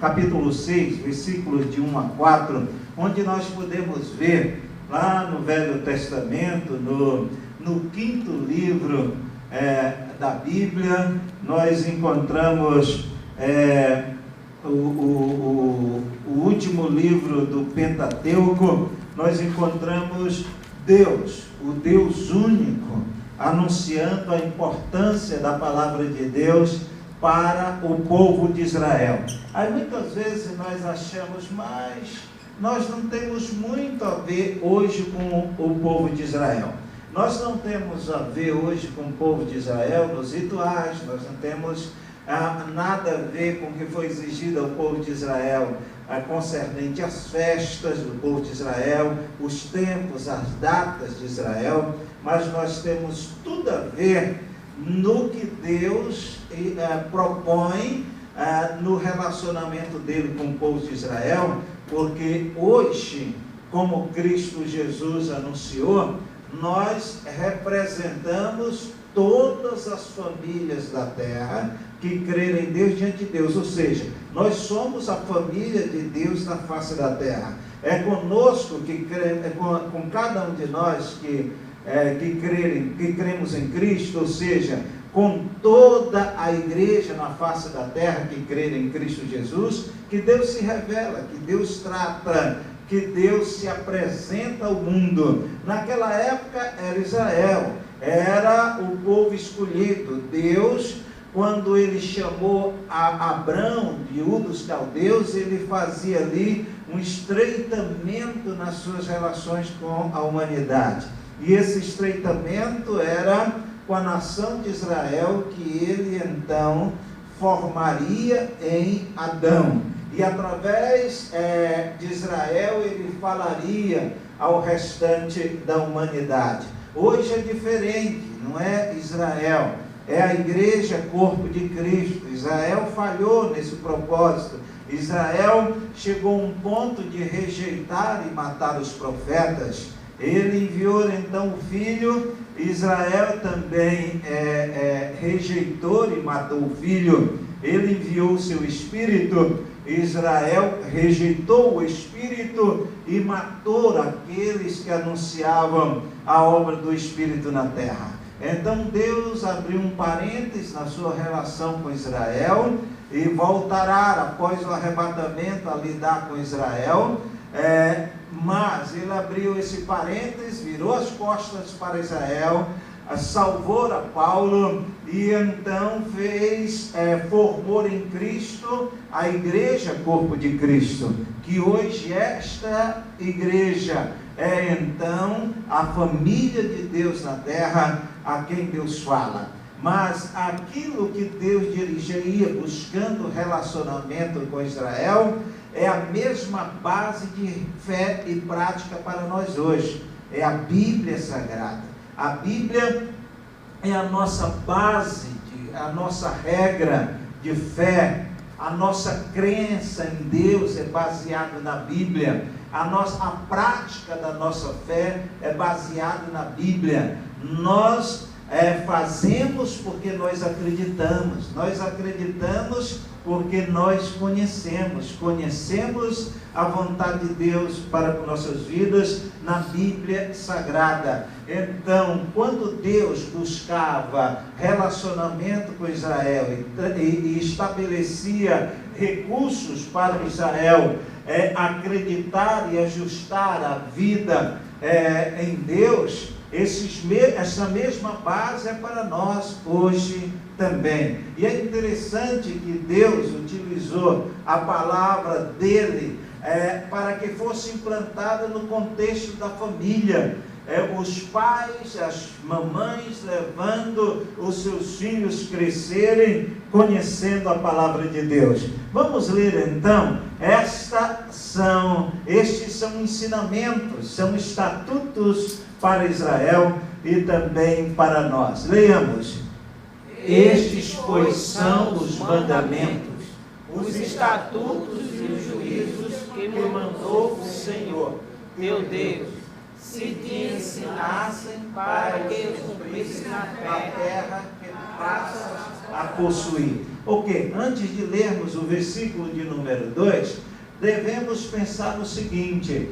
capítulo 6, versículos de 1 a 4, onde nós podemos ver, lá no Velho Testamento, no quinto livro da Bíblia, nós encontramos o último livro do Pentateuco, nós encontramos Deus, o Deus único, anunciando a importância da palavra de Deus para o povo de Israel. Aí muitas vezes nós achamos, mas nós não temos muito a ver hoje com o povo de Israel. Nós não temos a ver hoje com o povo de Israel nos rituais, nós não temos nada a ver com o que foi exigido ao povo de Israel concernente às festas do povo de Israel, os tempos, as datas de Israel, mas nós temos tudo a ver no que Deus propõe no relacionamento dele com o povo de Israel, porque hoje, como Cristo Jesus anunciou, nós representamos todas as famílias da terra que crerem em Deus diante de Deus, ou seja, nós somos a família de Deus na face da terra. É conosco com cada um de nós que cremos em Cristo, ou seja, com toda a igreja na face da terra que crê em Cristo Jesus, que Deus se revela, que Deus trata, que Deus se apresenta ao mundo. Naquela época era Israel, era o povo escolhido. Deus, quando ele chamou a Abrão de Ur dos Caldeus, ele fazia ali um estreitamento nas suas relações com a humanidade. E esse estreitamento era com a nação de Israel, que ele então formaria em Adão. E através de Israel ele falaria ao restante da humanidade. Hoje é diferente, não é Israel, é a igreja, corpo de Cristo. Israel falhou nesse propósito. Israel chegou a um ponto de rejeitar e matar os profetas. Ele enviou então o filho. Israel também rejeitou e matou o filho. Ele enviou o seu espírito. Israel rejeitou o espírito e matou aqueles que anunciavam a obra do espírito na terra. Então Deus abriu um parênteses na sua relação com Israel e voltará após o arrebatamento a lidar com Israel, mas ele abriu esse parênteses, virou as costas para Israel, salvou a Paulo e então formou em Cristo a igreja, corpo de Cristo, que hoje esta igreja é então a família de Deus na terra, a quem Deus fala. Mas aquilo que Deus dirigia buscando relacionamento com Israel é a mesma base de fé e prática para nós hoje. É a Bíblia Sagrada. A Bíblia é a nossa base, a nossa regra de fé. A nossa crença em Deus é baseada na Bíblia. A prática da nossa fé é baseada na Bíblia. Nós fazemos porque nós acreditamos porque nós conhecemos a vontade de Deus para nossas vidas na Bíblia Sagrada. Então, quando Deus buscava relacionamento com Israel e estabelecia recursos para Israel acreditar e ajustar a vida em Deus, essa mesma base é para nós hoje também. E é interessante que Deus utilizou a palavra dele para que fosse implantada no contexto da família. Os pais, as mamães levando os seus filhos crescerem conhecendo a palavra de Deus. Vamos ler então. Estes são ensinamentos, são estatutos para Israel e também para nós. Leiamos. Estes, pois, são os mandamentos, os estatutos e os juízos que me mandou o Senhor, teu Deus, se te ensinassem para que os cumprisse na terra que passas a possuir. Ok, antes de lermos o versículo de número 2, devemos pensar no seguinte: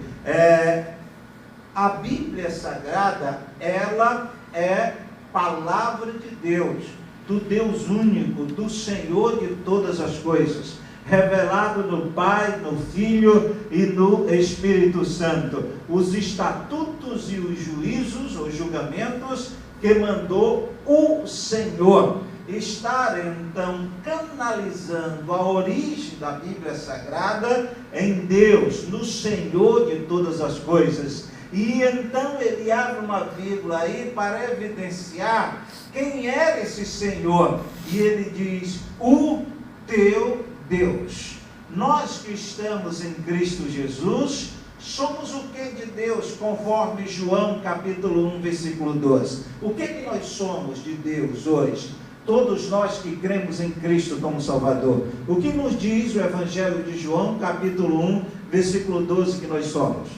a Bíblia Sagrada, ela é palavra de Deus, do Deus único, do Senhor de todas as coisas, revelado no Pai, no Filho e no Espírito Santo, os estatutos e os juízos, os julgamentos que mandou o Senhor. Estar então canalizando a origem da Bíblia Sagrada em Deus, no Senhor de todas as coisas. E então ele abre uma vírgula aí para evidenciar quem era esse Senhor. E ele diz: o teu Deus. Nós que estamos em Cristo Jesus, somos o que de Deus, conforme João capítulo 1, versículo 12. O que nós somos de Deus hoje? Todos nós que cremos em Cristo como Salvador. O que nos diz o Evangelho de João capítulo 1, versículo 12, que nós somos?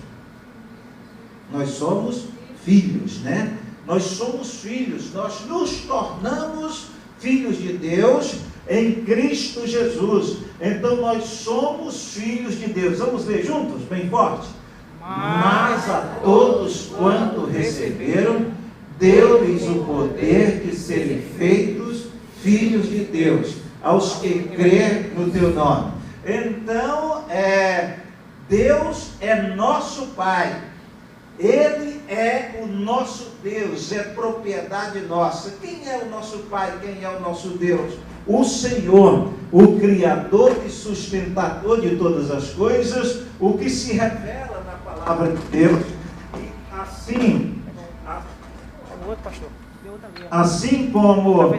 Nós somos filhos, né? Nós somos filhos, nós nos tornamos filhos de Deus em Cristo Jesus. Então nós somos filhos de Deus. Vamos ler juntos, bem forte? Mas a todos quanto receberam, deu-lhes o poder de serem feitos filhos de Deus, aos que crêem no teu nome. Então, Deus é nosso Pai, Ele é o nosso Deus, é propriedade nossa. Quem é o nosso Pai? Quem é o nosso Deus? O Senhor, o Criador e sustentador de todas as coisas, o que se revela na palavra de Deus. E assim como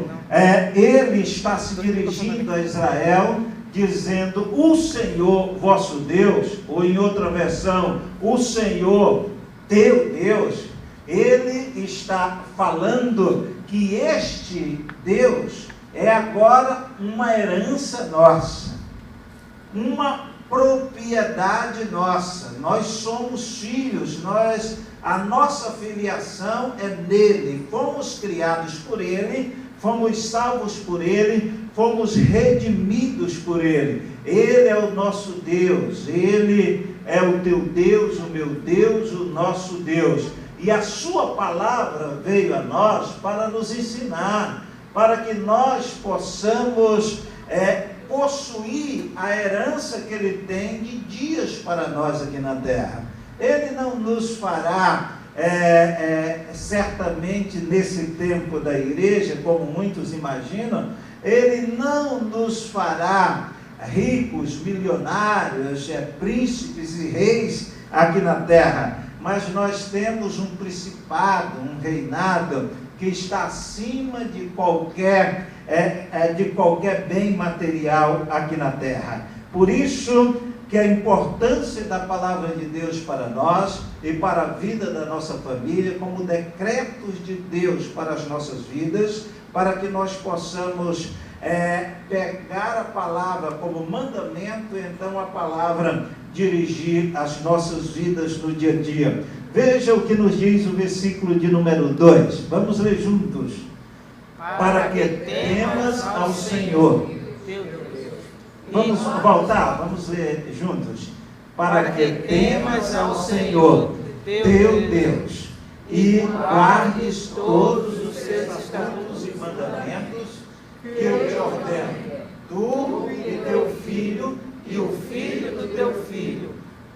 ele está se dirigindo a Israel, dizendo: o Senhor vosso Deus, ou em outra versão, o Senhor teu Deus, ele está falando que este Deus é agora uma herança nossa, uma propriedade nossa. Nós somos filhos, a nossa filiação é nele, fomos criados por ele, fomos salvos por ele, fomos redimidos por ele. Ele é o nosso Deus, ele é o teu Deus, o meu Deus, o nosso Deus. E a sua palavra veio a nós para nos ensinar, para que nós possamos possuir a herança que ele tem de dias para nós aqui na terra. Ele não nos fará certamente nesse tempo da igreja, como muitos imaginam, ele não nos fará ricos, milionários, príncipes e reis aqui na terra, mas nós temos um principado, um reinado que está acima de qualquer bem material aqui na terra. Por isso que a importância da palavra de Deus para nós e para a vida da nossa família, como decretos de Deus para as nossas vidas, para que nós possamos pegar a palavra como mandamento, e então a palavra dirigir as nossas vidas no dia a dia. Veja o que nos diz o versículo de número 2. Vamos ler juntos. Para que temas ao Senhor. Vamos voltar, vamos ler juntos. Para que temas ao Senhor, teu Deus, e guardes todos os seus estatutos e mandamentos que eu te ordeno, tu e teu filho, e o filho do teu filho,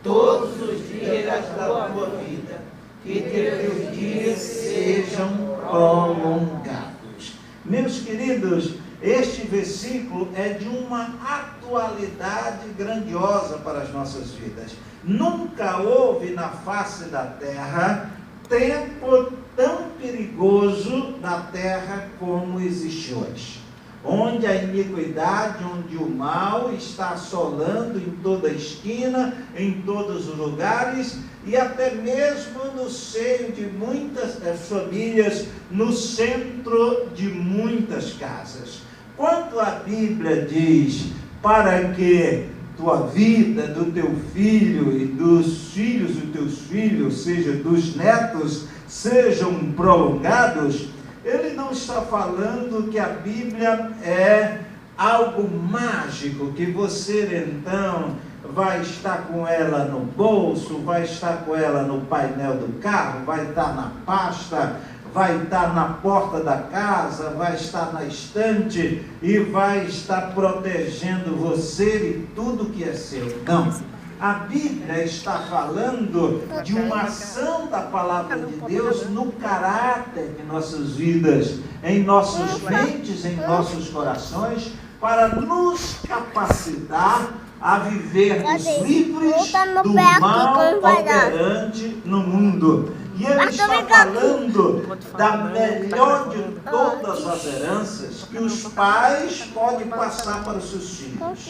todos os dias da tua vida, que teus dias sejam prolongados. Meus queridos, este versículo é de uma atualidade grandiosa para as nossas vidas. Nunca houve na face da terra tempo tão perigoso na terra como existe hoje, onde a iniquidade, onde o mal está assolando em toda esquina, em todos os lugares, e até mesmo no seio de muitas famílias, no centro de muitas casas. Quando a Bíblia diz para que tua vida, do teu filho e dos filhos dos teus filhos, ou seja, dos netos, sejam prolongados, ele não está falando que a Bíblia é algo mágico que você então vai estar com ela no bolso, vai estar com ela no painel do carro, vai estar na pasta, vai estar na porta da casa, vai estar na estante e vai estar protegendo você e tudo que é seu. Não. A Bíblia está falando de uma ação da palavra de Deus no caráter de nossas vidas, em nossas mentes, em nossos corações, para nos capacitar a vivermos livres do mal operante no mundo. E ele está falando da melhor de todas as heranças que os pais podem passar para os seus filhos.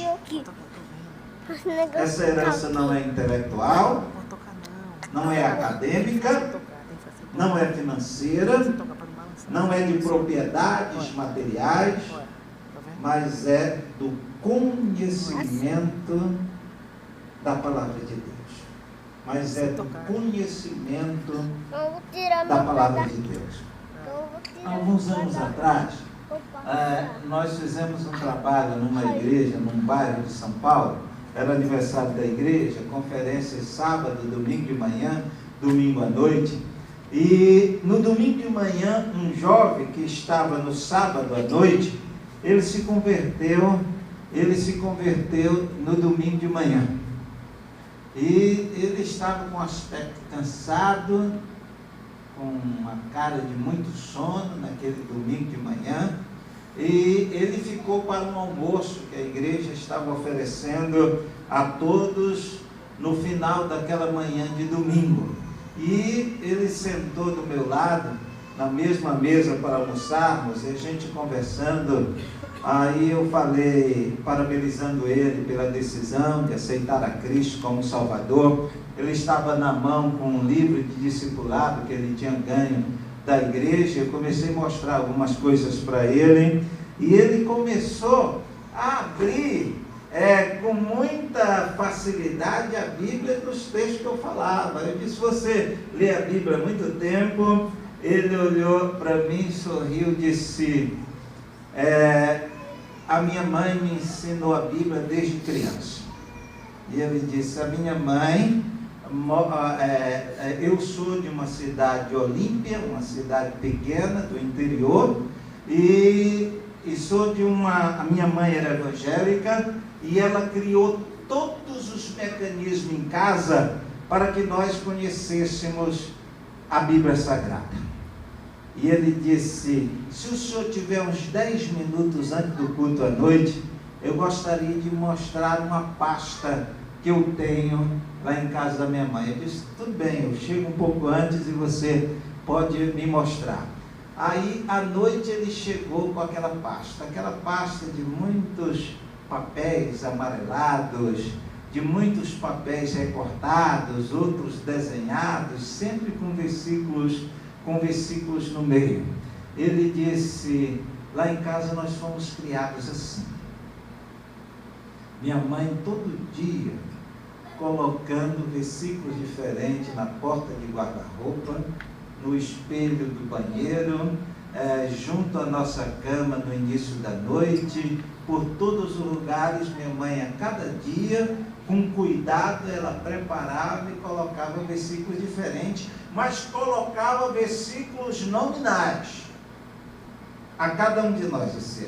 Essa herança não é intelectual, não é acadêmica, não é financeira, não é de propriedades materiais, mas é do conhecimento da palavra de Deus. Mas é do conhecimento da palavra de Deus. Alguns anos atrás, nós fizemos um trabalho numa igreja, num bairro de São Paulo. Era aniversário da igreja, conferência sábado, domingo de manhã, domingo à noite. E no domingo de manhã, um jovem que estava no sábado à noite, ele se converteu no domingo de manhã. E ele estava com um aspecto cansado, com uma cara de muito sono naquele domingo de manhã. E ele ficou para um almoço que a igreja estava oferecendo a todos no final daquela manhã de domingo. E ele sentou do meu lado, na mesma mesa para almoçarmos, e a gente conversando. Aí eu falei, parabenizando ele pela decisão de aceitar a Cristo como Salvador. Ele estava na mão com um livro de discipulado que ele tinha ganho da igreja. Eu comecei a mostrar algumas coisas para ele, e ele começou a abrir com muita facilidade a Bíblia dos textos que eu falava. Eu disse: você lê a Bíblia há muito tempo? Ele olhou para mim, sorriu e disse: a minha mãe me ensinou a Bíblia desde criança. E ele disse: a minha mãe, eu sou de uma cidade de Olímpia, uma cidade pequena do interior, e sou a minha mãe era evangélica, e ela criou todos os mecanismos em casa para que nós conhecêssemos a Bíblia Sagrada. E ele disse: se o senhor tiver uns 10 minutos antes do culto à noite, eu gostaria de mostrar uma pasta que eu tenho lá em casa da minha mãe. Eu disse: tudo bem, eu chego um pouco antes e você pode me mostrar. Aí à noite ele chegou com aquela pasta de muitos papéis amarelados, de muitos papéis recortados, outros desenhados, sempre com versículos no meio. Ele disse: lá em casa nós fomos criados assim. Minha mãe todo dia colocando versículos diferentes na porta de guarda-roupa, no espelho do banheiro, junto à nossa cama no início da noite, por todos os lugares. Minha mãe a cada dia, com cuidado, ela preparava e colocava versículos diferentes, mas colocava versículos nominais a cada um de nós, assim.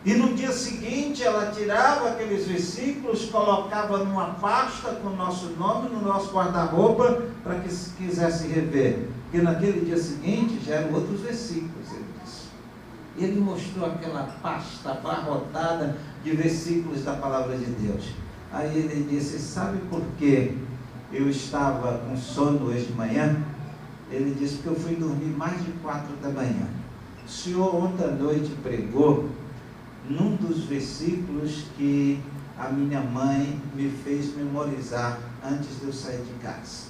E no dia seguinte ela tirava aqueles versículos, colocava numa pasta com o nosso nome, no nosso guarda-roupa, para que se quisesse rever, porque naquele dia seguinte já eram outros versículos, ele disse. Ele mostrou aquela pasta abarrotada de versículos da palavra de Deus. Aí ele disse: sabe por que eu estava com sono hoje de manhã? Ele disse: porque eu fui dormir mais de 4 da manhã. O senhor ontem à noite pregou num dos versículos que a minha mãe me fez memorizar antes de eu sair de casa.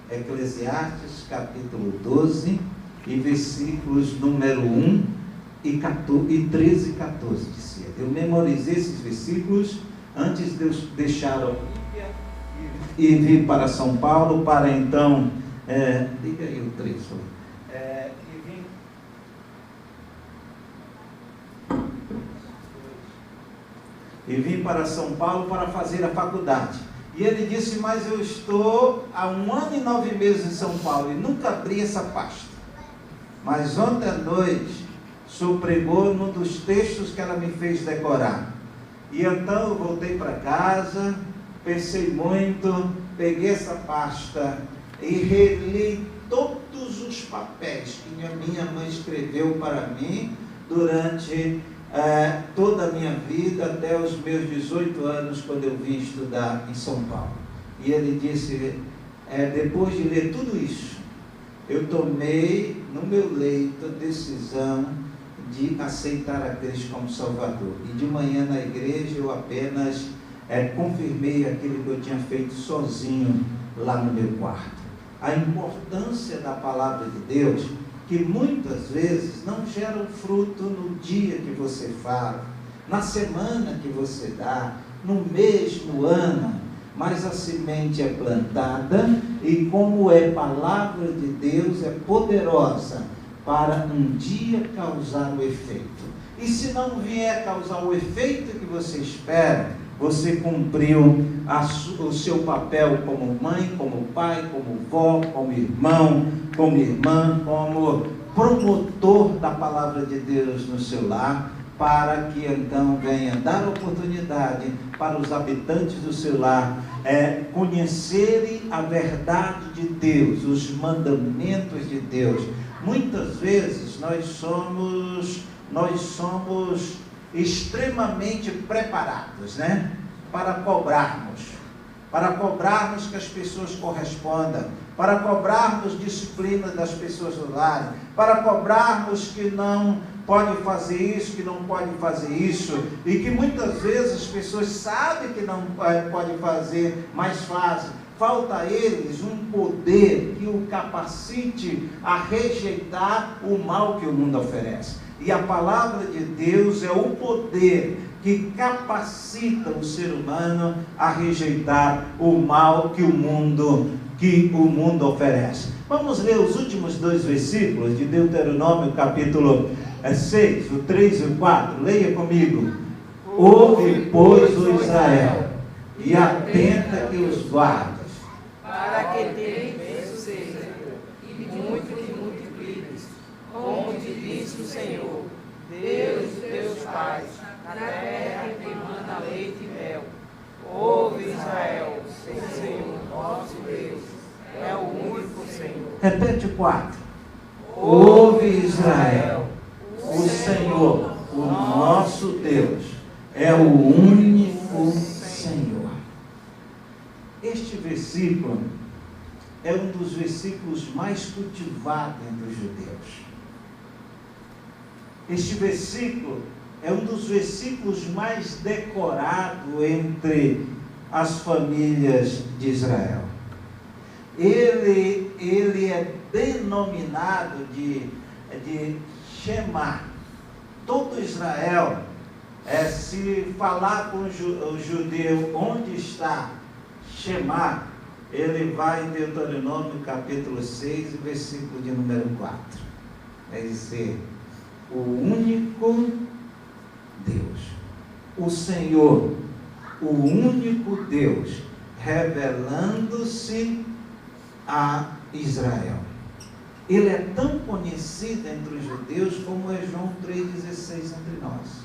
Eclesiastes capítulo 12 e versículos número 1 e 13 e 14, dizia. Eu memorizei esses versículos antes de eu deixar a Olímpia e vir para São Paulo, para então, diga aí o 3, e vim para São Paulo para fazer a faculdade. E ele disse, mas eu estou há 1 ano e 9 meses em São Paulo e nunca abri essa pasta. Mas ontem à noite, o senhor pregou num dos textos que ela me fez decorar. E então eu voltei para casa, pensei muito, peguei essa pasta e reli todos os papéis que a minha mãe escreveu para mim durante toda a minha vida, até os meus 18 anos, quando eu vim estudar em São Paulo. E ele disse, depois de ler tudo isso, eu tomei no meu leito a decisão de aceitar a Cristo como Salvador. E de manhã na igreja eu apenas confirmei aquilo que eu tinha feito sozinho lá no meu quarto. A importância da palavra de Deus, que muitas vezes não geram fruto no dia que você fala, na semana que você dá, no mês, no ano, mas a semente é plantada e como é palavra de Deus, é poderosa para um dia causar o efeito. E se não vier causar o efeito que você espera, você cumpriu o seu papel como mãe, como pai, como vó, como irmão, como irmã, como promotor da palavra de Deus no seu lar, para que então venha dar oportunidade para os habitantes do seu lar conhecerem a verdade de Deus, os mandamentos de Deus. Muitas vezes nós somos extremamente preparados, para cobrarmos que as pessoas correspondam, para cobrarmos disciplina das pessoas do lar, para cobrarmos que não pode fazer isso, que não pode fazer isso, e que muitas vezes as pessoas sabem que não pode fazer, mas fazem. Falta a eles um poder que o capacite a rejeitar o mal que o mundo oferece. E a palavra de Deus é o poder que capacita o ser humano a rejeitar o mal que o mundo oferece. Vamos ler os últimos 2 versículos de Deuteronômio, capítulo 6, o 3 e o 4. Leia comigo. Ouve, pois, o Israel, e atenta que os guardas, para que tenhas bem-sucedido, e muito que multipliques, como te disse o Senhor, Deus de teus pais, na terra que manda leite e mel. Ouve, Israel, o Senhor, nosso Deus, é o único Senhor. Repete o 4. Ouve, Israel, o Senhor, o nosso Deus, é o único Senhor. Este versículo é um dos versículos mais cultivados entre os judeus. Este versículo é um dos versículos mais decorados entre as famílias de Israel. Ele é denominado de Shema. Todo Israel, se falar com o judeu onde está Shema, ele vai em Deuteronômio capítulo 6, versículo de número 4. Quer dizer, o único Deus, o Senhor, o único Deus, revelando-se a Israel. Ele é tão conhecido entre os judeus como é João 3,16 entre nós.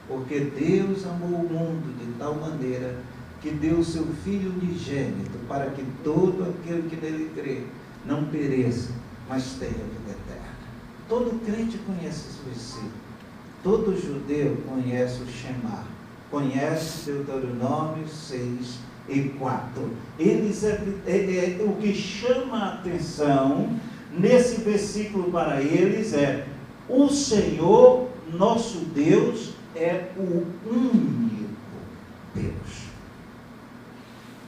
Porque Deus amou o mundo de tal maneira que deu o seu Filho unigênito para que todo aquele que nele crê não pereça, mas tenha vida eterna. Todo crente conhece esse versículo. Todo judeu conhece o Shema, conhece Deuteronômio 6 e 4. O que chama a atenção nesse versículo para eles é: o Senhor, nosso Deus, é o único Deus.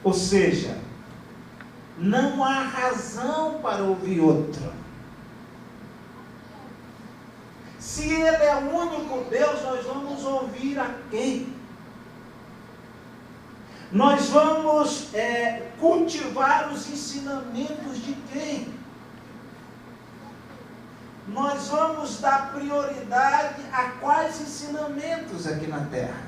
Ou seja, não há razão para ouvir outro. Se Ele é o único Deus, nós vamos ouvir a quem? Nós vamos cultivar os ensinamentos de quem? nós vamos dar prioridade a quais ensinamentos aqui na terra?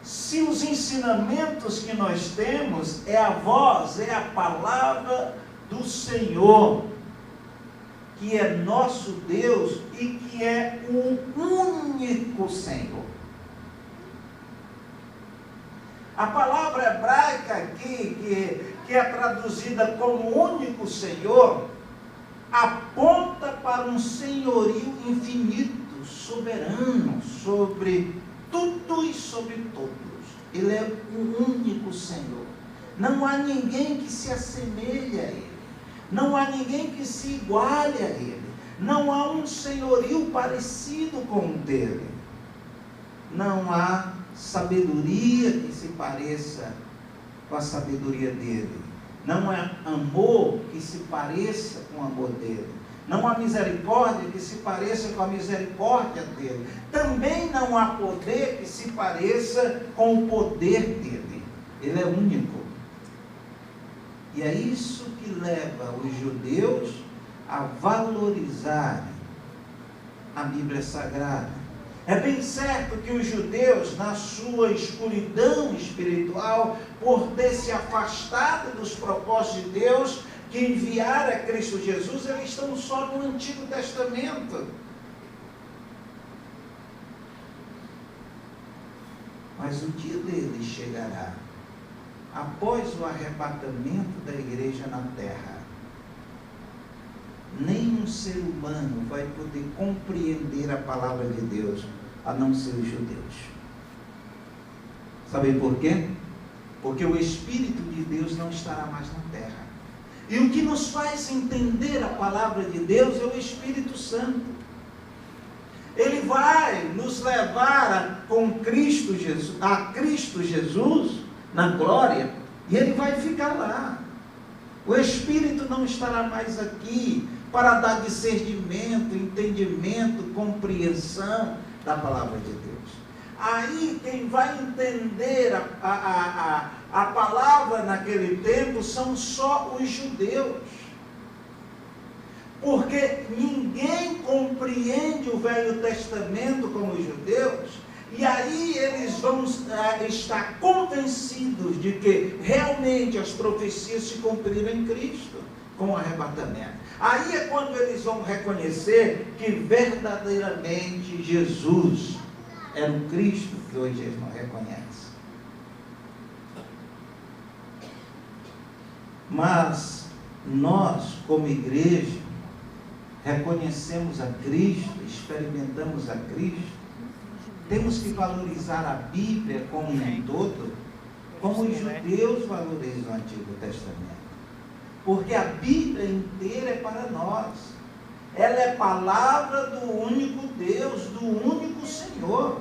Se os ensinamentos que nós temos é a voz, é a palavra do Senhor, que é nosso Deus e que é o único Senhor. A palavra hebraica aqui, que é traduzida como único Senhor, aponta para um senhorio infinito, soberano, sobre tudo e sobre todos. Ele é o único Senhor. Não há ninguém que se assemelhe a Ele. Não há ninguém que se iguale a Ele. Não há um senhorio parecido com o dele. Não há sabedoria que se pareça com a sabedoria dele. Não há amor que se pareça com o amor dele. Não há misericórdia que se pareça com a misericórdia dele. Também não há poder que se pareça com o poder dele. Ele é único. E é isso que leva os judeus a valorizar a Bíblia Sagrada. É bem certo que os judeus, na sua escuridão espiritual, por ter se afastado dos propósitos de Deus, que enviara Cristo Jesus, eles estão só no Antigo Testamento. Mas o dia deles chegará, após o arrebatamento da igreja na terra. Nenhum ser humano vai poder compreender a palavra de Deus, a não ser os judeus. Sabe por quê? Porque o Espírito de Deus não estará mais na terra. E o que nos faz entender a palavra de Deus é o Espírito Santo. Ele vai nos levar com Cristo Jesus, a Cristo Jesus na glória, e ele vai ficar lá. O Espírito não estará mais aqui para dar discernimento, entendimento, compreensão da palavra de Deus. Aí quem vai entender a palavra naquele tempo são só os judeus. Porque ninguém compreende o Velho Testamento como os judeus, e aí eles vão estar convencidos de que realmente as profecias se cumpriram em Cristo, com o arrebatamento. Aí é quando eles vão reconhecer que verdadeiramente Jesus era o Cristo que hoje eles não reconhecem. Mas nós, como igreja, reconhecemos a Cristo, experimentamos a Cristo, temos que valorizar a Bíblia como um todo, como os judeus valorizam o Antigo Testamento. Porque a Bíblia inteira é para nós. Ela é palavra do único Deus, do único Senhor.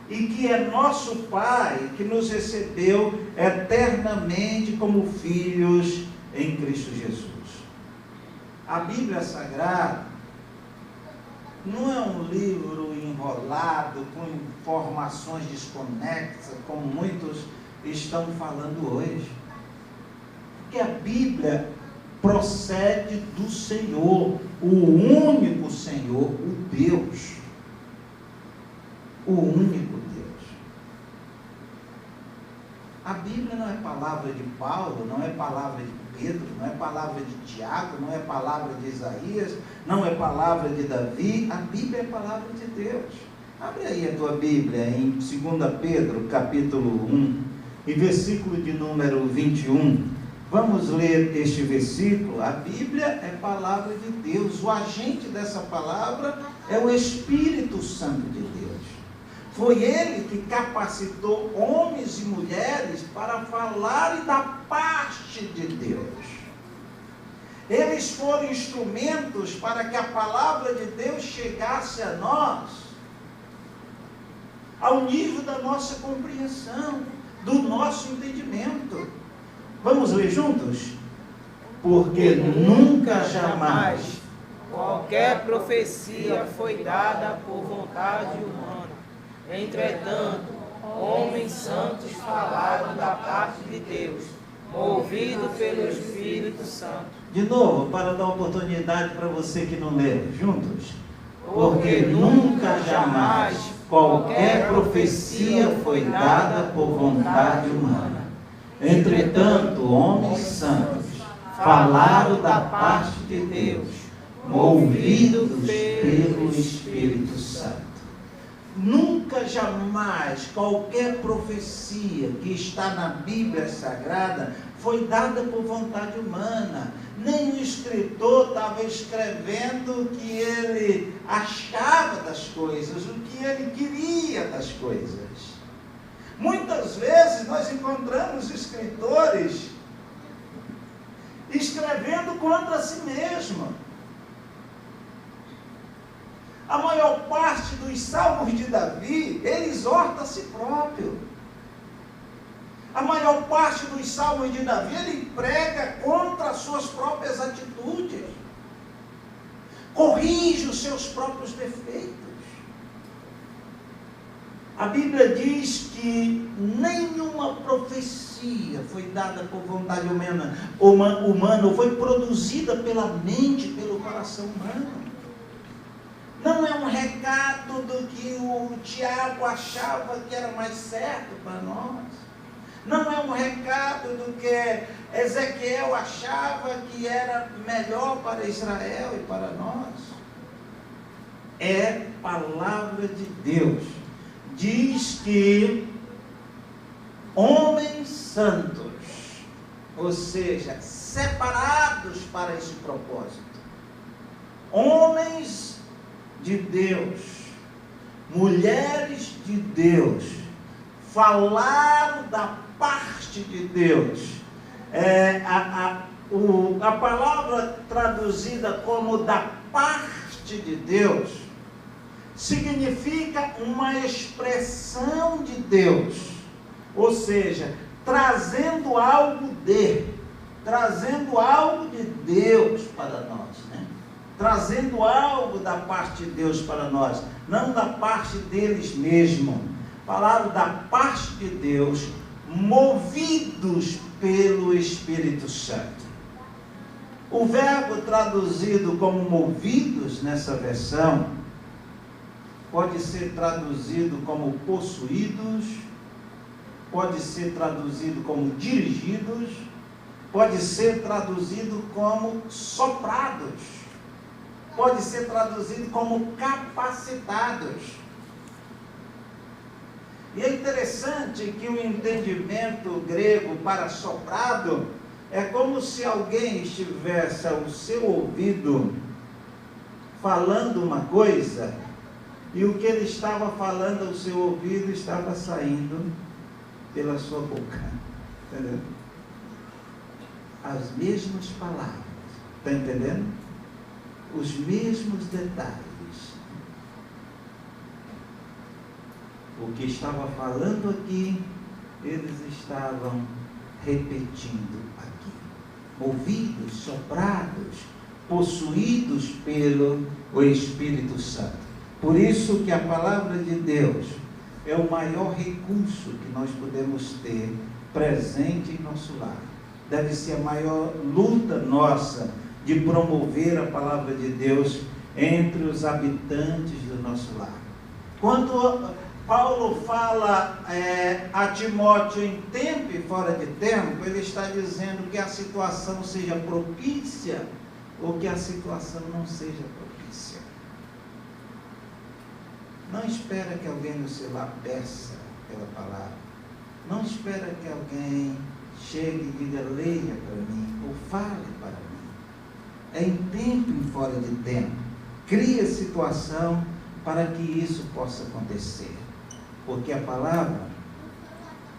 E que é nosso Pai, que nos recebeu eternamente como filhos em Cristo Jesus. A Bíblia Sagrada não é um livro enrolado, com informações desconexas, como muitos estão falando hoje. Porque a Bíblia procede do Senhor, o único Senhor, o Deus. O único Deus. A Bíblia não é palavra de Paulo, não é palavra de Pedro, não é palavra de Tiago, não é palavra de Isaías, não é palavra de Davi. A Bíblia é palavra de Deus. Abre aí a tua Bíblia em 2 Pedro, capítulo 1, e versículo de número 21. Vamos ler este versículo. A Bíblia é palavra de Deus. O agente dessa palavra é o Espírito Santo de Deus. Foi Ele que capacitou homens e mulheres para falarem da parte de Deus. Eles foram instrumentos para que a palavra de Deus chegasse a nós, ao nível da nossa compreensão, do nosso entendimento. Vamos ler juntos? Porque nunca, jamais, qualquer profecia foi dada por vontade humana. Entretanto, homens santos falaram da parte de Deus, movido pelo Espírito Santo. De novo, para dar oportunidade para você que não leu, juntos. Porque nunca, jamais, qualquer profecia foi dada por vontade humana. Entretanto, homens santos falaram da parte de Deus, movidos pelo Espírito Santo. Nunca, jamais, qualquer profecia que está na Bíblia Sagrada foi dada por vontade humana. Nem o escritor estava escrevendo o que ele achava das coisas, o que ele queria das coisas. Muitas vezes nós encontramos escritores escrevendo contra si mesmo. A maior parte dos salmos de Davi, ele exorta a si próprio. A maior parte dos salmos de Davi, ele prega contra as suas próprias atitudes. Corrige os seus próprios defeitos. A Bíblia diz que nenhuma profecia foi dada por vontade humana, foi produzida pela mente, pelo coração humano. Não é um recado do que o Tiago achava que era mais certo para nós. Não é um recado do que Ezequiel achava que era melhor para Israel e para nós. É palavra de Deus. Diz que homens santos, ou seja, separados para esse propósito, homens de Deus, mulheres de Deus, falaram da parte de Deus. A palavra traduzida como da parte de Deus significa uma expressão de Deus, ou seja, trazendo algo de Deus para nós, né? Trazendo algo da parte de Deus para nós, não da parte deles mesmos. Falaram da parte de Deus, movidos pelo Espírito Santo. O verbo traduzido como movidos nessa versão pode ser traduzido como possuídos, pode ser traduzido como dirigidos, pode ser traduzido como soprados, pode ser traduzido como capacitados. E é interessante que o entendimento grego para soprado é como se alguém estivesse ao seu ouvido falando uma coisa e o que ele estava falando ao seu ouvido estava saindo pela sua boca. Entendeu? As mesmas palavras. Está entendendo? Os mesmos detalhes. O que estava falando aqui, eles estavam repetindo aqui. Movidos, soprados, possuídos pelo Espírito Santo. Por isso que a palavra de Deus é o maior recurso que nós podemos ter presente em nosso lar. Deve ser a maior luta nossa de promover a palavra de Deus entre os habitantes do nosso lar. Quando Paulo fala a Timóteo em tempo e fora de tempo, ele está dizendo que a situação seja propícia ou que a situação não seja propícia. Não espera que alguém no seu lar peça pela palavra. Não espera que alguém chegue e diga, leia para mim, ou fale para mim. É em tempo e fora de tempo. Cria situação para que isso possa acontecer. Porque a palavra,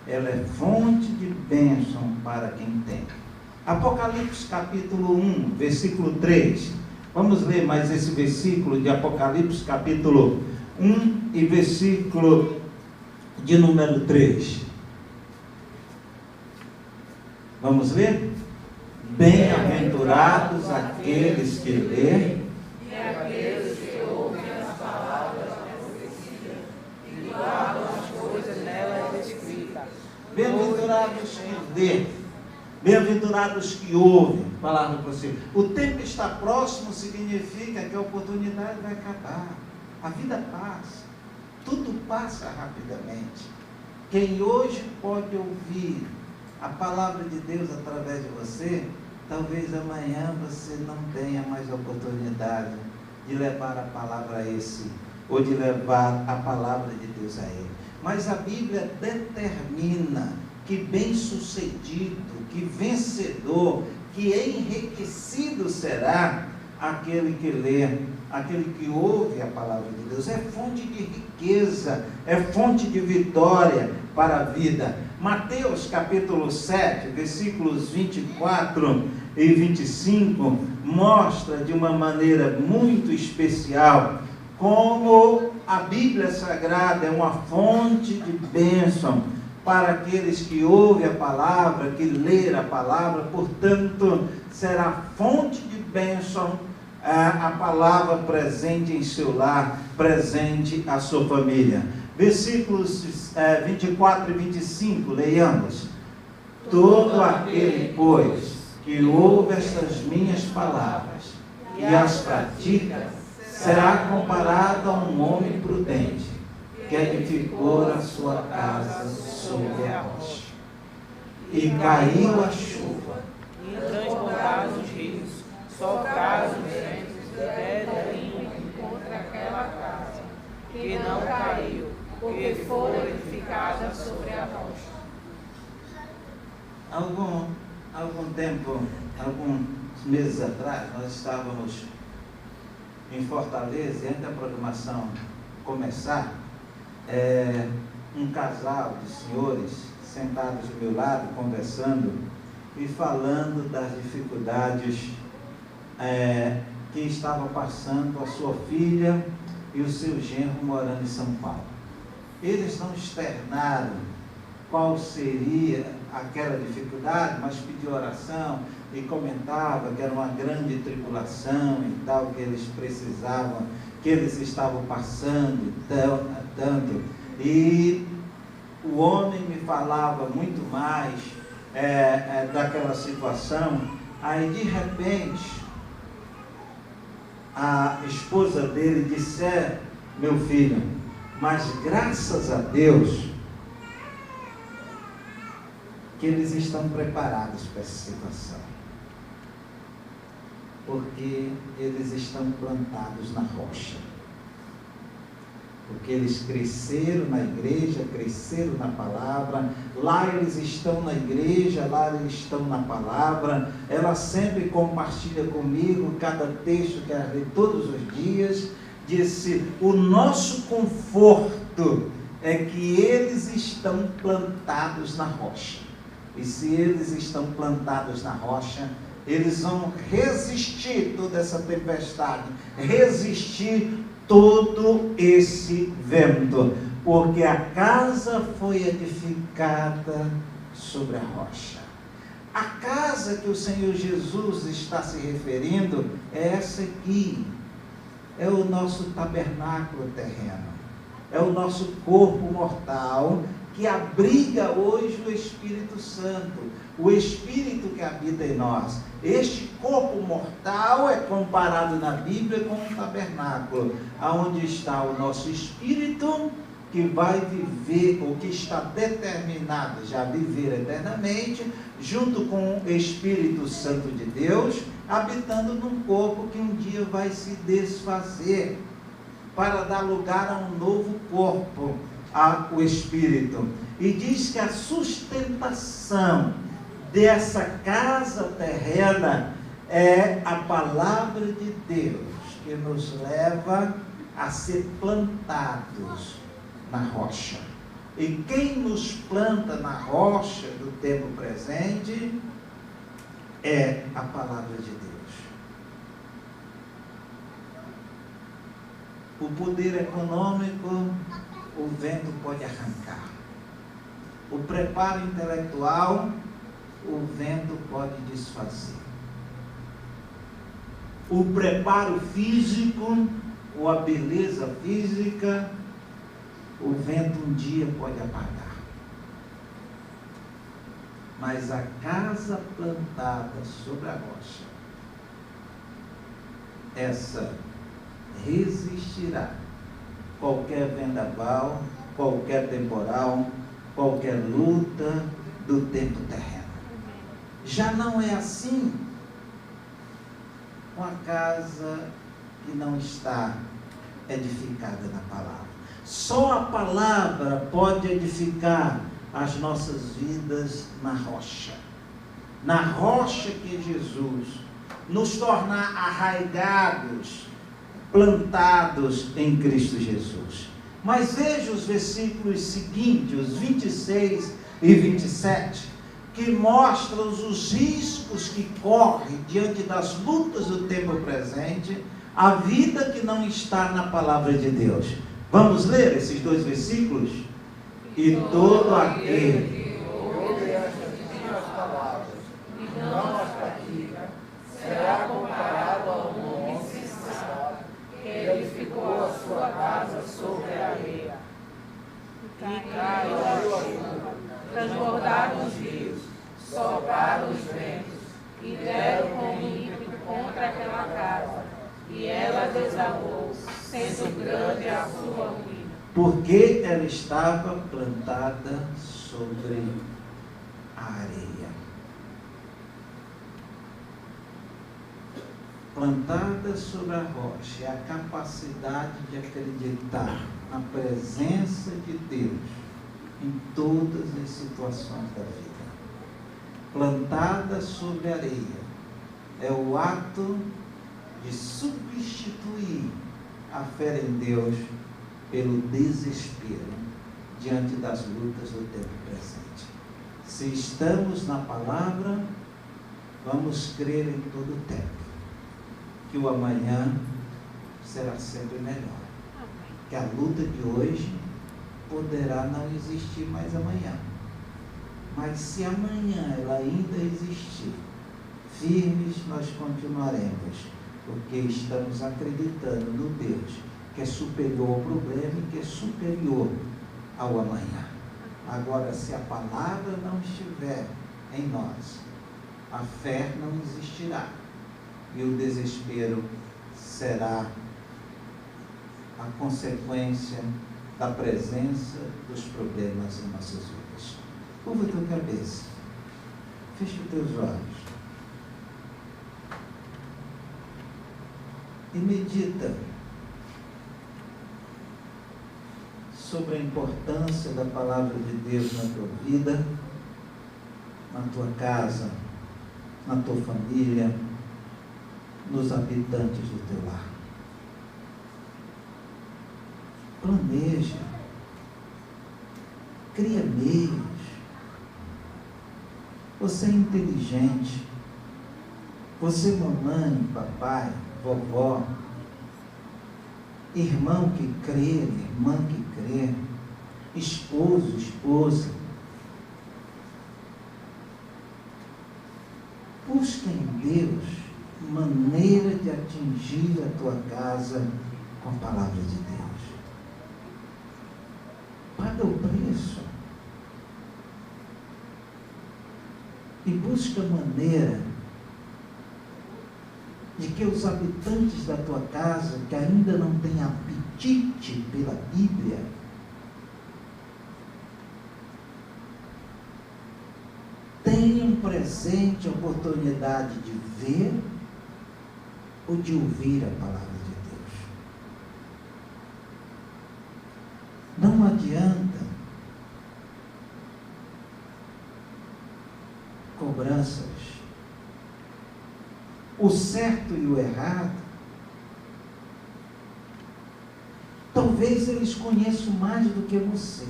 ela é fonte de bênção para quem tem. Apocalipse capítulo 1, versículo 3. Vamos ler mais esse versículo de Apocalipse capítulo 1 e versículo de número 3. Vamos ler? Bem-aventurados aqueles que lêem e aqueles que ouvem as palavras da profecia e guardam as coisas nela escritas. Bem-aventurados que lêem. Bem-aventurados que ouvem, palavra para você. O tempo está próximo significa que a oportunidade vai acabar. A vida passa. Tudo passa rapidamente. Quem hoje pode ouvir a palavra de Deus através de você, talvez amanhã você não tenha mais oportunidade de levar a palavra a esse, ou de levar a palavra de Deus a ele. Mas a Bíblia determina que bem-sucedido, que vencedor, que enriquecido será aquele que lê, aquele que ouve a palavra de Deus. É fonte de riqueza, é fonte de vitória para a vida. Mateus capítulo 7, versículos 24 e 25, mostra de uma maneira muito especial como a Bíblia Sagrada é uma fonte de bênção para aqueles que ouvem a palavra, que lêem a palavra. Portanto, será fonte de bênção a palavra presente em seu lar, presente a sua família. Versículos 24 e 25, leiamos. Todo aquele, pois, que ouve estas minhas palavras e as pratica, será comparado a um homem prudente, que edificou a sua casa sobre a rocha. E caiu a chuva, e transbordaram os rios, sopraram os ventos, deram contra aquela casa, que não caiu, porque foi edificada sobre a rocha. Algum tempo, alguns meses atrás, nós estávamos em Fortaleza, e antes da programação começar, um casal de senhores sentados do meu lado, conversando e falando das dificuldades que estava passando a sua filha e o seu genro morando em São Paulo. Eles não externaram qual seria aquela dificuldade, mas pediu oração e comentava que era uma grande tribulação e tal, que eles precisavam, que eles estavam passando tanto. E o homem me falava muito mais daquela situação. Aí de repente a esposa dele disse: meu filho, mas graças a Deus que eles estão preparados para essa situação, porque eles estão plantados na rocha, porque eles cresceram na igreja, cresceram na palavra. Lá eles estão na igreja, lá eles estão na palavra. Ela sempre compartilha comigo cada texto que ela lê todos os dias. Disse: o nosso conforto é que eles estão plantados na rocha. E se eles estão plantados na rocha, eles vão resistir toda essa tempestade, resistir todo esse vento, porque a casa foi edificada sobre a rocha. A casa que o Senhor Jesus está se referindo é essa aqui, é o nosso tabernáculo terreno, é o nosso corpo mortal, que abriga hoje o Espírito Santo, o Espírito que habita em nós. Este corpo mortal é comparado na Bíblia com um tabernáculo, onde está o nosso Espírito, que vai viver, ou que está determinado já a viver eternamente, junto com o Espírito Santo de Deus, habitando num corpo que um dia vai se desfazer, para dar lugar a um novo corpo, o Espírito. E diz que a sustentação dessa casa terrena é a palavra de Deus, que nos leva a ser plantados na rocha. E quem nos planta na rocha do tempo presente é a palavra de Deus. O poder econômico, o vento pode arrancar. O preparo intelectual, o vento pode desfazer. O preparo físico, ou a beleza física, o vento um dia pode apagar. mas a casa plantada sobre a rocha, essa resistirá qualquer vendaval, qualquer temporal, qualquer luta do tempo terreno. Já não é assim com a casa que não está edificada na palavra. Só a palavra pode edificar as nossas vidas na rocha que é Jesus, nos tornar arraigados, plantados em Cristo Jesus. Mas veja os versículos seguintes, os 26 e 27, que mostram os riscos que corre diante das lutas do tempo presente, a vida que não está na palavra de Deus. Vamos ler esses dois versículos? E todo aquele que ouve estas minhas palavras e não as pratica, será comparado a um homem sensato que edificou a sua casa sobre a areia. E caiu a chuva, transbordaram os rios, sopraram os ventos, e deram com ímpeto contra aquela casa, e ela desabou, sendo grande a sua ruína. Porque ela estava plantada sobre a areia. Plantada sobre a rocha é a capacidade de acreditar na presença de Deus em todas as situações da vida. Plantada sobre a areia é o ato de substituir a fé em Deus pelo desespero diante das lutas do tempo presente. Se estamos na palavra, vamos crer em todo o tempo que o amanhã será sempre melhor. Que a luta de hoje poderá não existir mais amanhã. Mas se amanhã ela ainda existir, firmes nós continuaremos, porque estamos acreditando no Deus que é superior ao problema e que é superior ao amanhã. Agora, se a palavra não estiver em nós, a fé não existirá e o desespero será a consequência da presença dos problemas em nossas vidas. Curva a tua cabeça, fecha os teus olhos e medita sobre a importância da palavra de Deus na tua vida, na tua casa, na tua família, nos habitantes do teu lar. Planeja, cria meios. Você é inteligente. Você, mamãe, papai, vovó, irmão que crê, irmã que crê, esposo, esposa. Busca em Deus maneira de atingir a tua casa com a palavra de Deus. Paga o preço. E busca maneira de que os habitantes da tua casa, que ainda não têm apetite pela Bíblia, tenham presente a oportunidade de ver ou de ouvir a palavra de Deus. Não adianta cobranças. O certo e o errado, talvez eles conheçam mais do que você.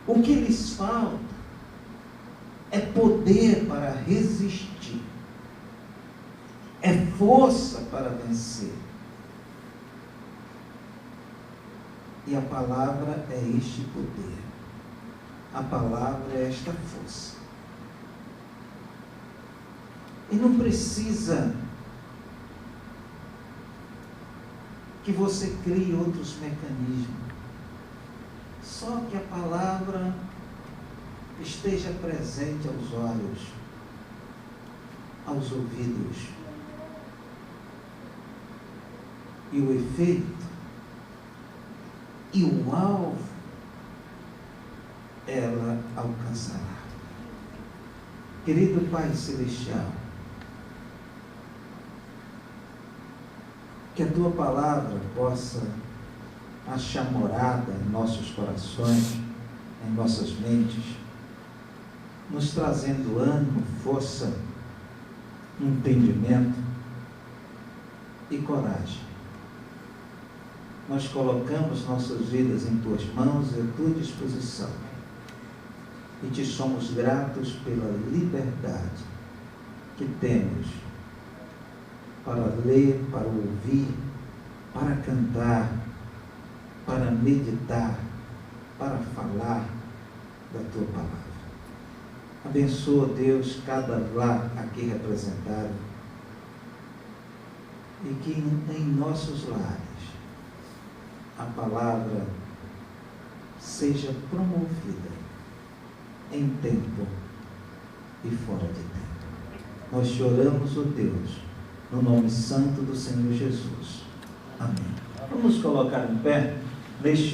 O que lhes falta é poder para resistir, é força para vencer. E a palavra é este poder, a palavra é esta força. E não precisa que você crie outros mecanismos. Só que a palavra esteja presente aos olhos, aos ouvidos. E o efeito e o alvo ela alcançará. Querido Pai Celestial, que a Tua palavra possa achar morada em nossos corações, em nossas mentes, nos trazendo ânimo, força, entendimento e coragem. Nós colocamos nossas vidas em Tuas mãos e à Tua disposição. E Te somos gratos pela liberdade que temos para ler, para ouvir, para cantar, para meditar, para falar da Tua palavra. Abençoa, Deus, cada lar aqui representado, e que em nossos lares a palavra seja promovida em tempo e fora de tempo. Nós choramos, ó Deus, no nome santo do Senhor Jesus. Amém. Vamos colocar em pé neste